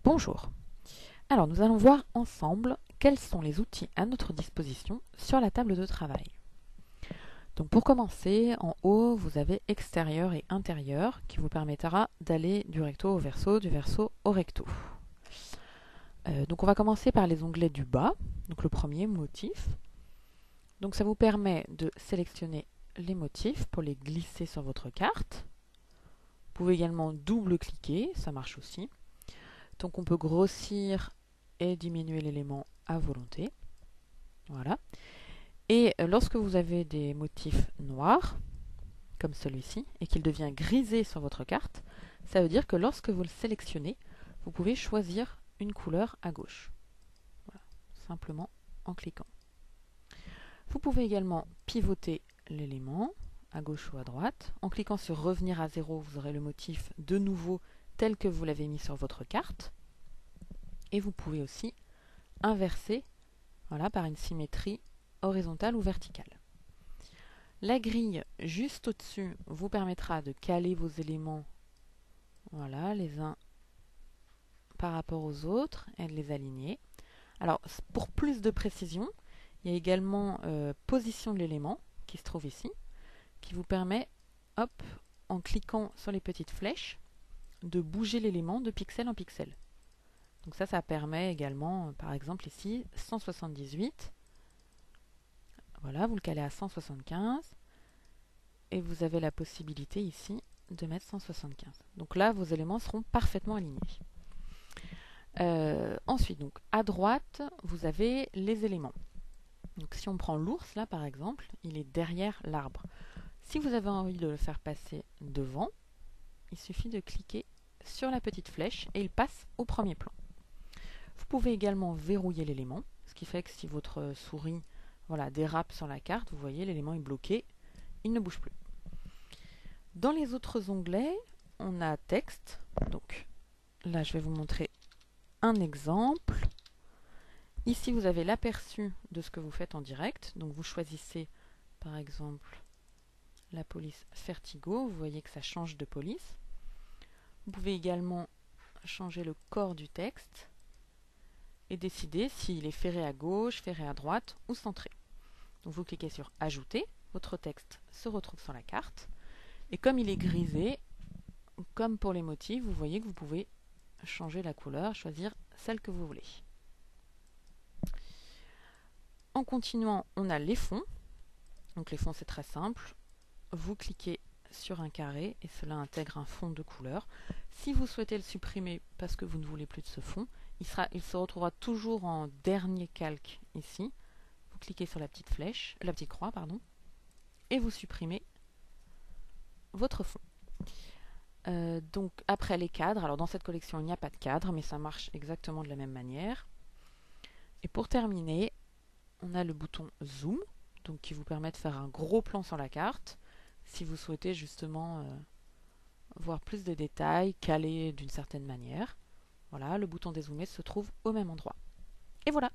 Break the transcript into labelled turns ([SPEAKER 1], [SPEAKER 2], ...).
[SPEAKER 1] Bonjour. Alors nous allons voir ensemble quels sont les outils à notre disposition sur la table de travail. Donc pour commencer, en haut, vous avez extérieur et intérieur qui vous permettra d'aller du recto au verso, du verso au recto. Donc on va commencer par les onglets du bas. Donc le premier, motif. Donc ça vous permet de sélectionner les motifs pour les glisser sur votre carte. Vous pouvez également double-cliquer, ça marche aussi. Donc on peut grossir et diminuer l'élément à volonté. Voilà. Et lorsque vous avez des motifs noirs, comme celui-ci, et qu'il devient grisé sur votre carte, ça veut dire que lorsque vous le sélectionnez, vous pouvez choisir une couleur à gauche. Voilà. Simplement en cliquant. Vous pouvez également pivoter l'élément à gauche ou à droite. En cliquant sur revenir à zéro, vous aurez le motif de nouveau tel que vous l'avez mis sur votre carte. Et vous pouvez aussi inverser, voilà, par une symétrie horizontale ou verticale. La grille juste au-dessus vous permettra de caler vos éléments, voilà, les uns par rapport aux autres et de les aligner. Alors, pour plus de précision, il y a également position de l'élément qui se trouve ici, qui vous permet, hop, en cliquant sur les petites flèches, de bouger l'élément de pixel en pixel. Donc ça permet également, par exemple ici, 178. Voilà, vous le calez à 175. Et vous avez la possibilité ici de mettre 175. Donc là, vos éléments seront parfaitement alignés. Ensuite, donc, à droite, vous avez les éléments. Donc si on prend l'ours, là par exemple, il est derrière l'arbre. Si vous avez envie de le faire passer devant, il suffit de cliquer sur la petite flèche et il passe au premier plan. Vous pouvez également verrouiller l'élément, ce qui fait que si votre souris, voilà, dérape sur la carte, vous voyez l'élément est bloqué, il ne bouge plus. Dans les autres onglets, on a texte. Donc là, je vais vous montrer un exemple. Ici, vous avez l'aperçu de ce que vous faites en direct. Donc vous choisissez par exemple la police Vertigo. Vous voyez que ça change de police. Vous pouvez également changer le corps du texte et décider s'il est ferré à gauche, ferré à droite ou centré. Donc vous cliquez sur Ajouter. Votre texte se retrouve sur la carte. Et comme il est grisé, comme pour les motifs, vous voyez que vous pouvez changer la couleur, choisir celle que vous voulez. En continuant, on a les fonds. Donc les fonds, c'est très simple. Vous cliquez sur un carré et cela intègre un fond de couleur. Si vous souhaitez le supprimer parce que vous ne voulez plus de ce fond, il se retrouvera toujours en dernier calque ici. Vous cliquez sur la petite flèche, la petite croix, pardon, et vous supprimez votre fond. Donc après les cadres, alors dans cette collection il n'y a pas de cadre, mais ça marche exactement de la même manière. Et pour terminer, on a le bouton Zoom, donc qui vous permet de faire un gros plan sur la carte, si vous souhaitez justement voir plus de détails, caler d'une certaine manière. Voilà, le bouton dézoomer se trouve au même endroit. Et voilà!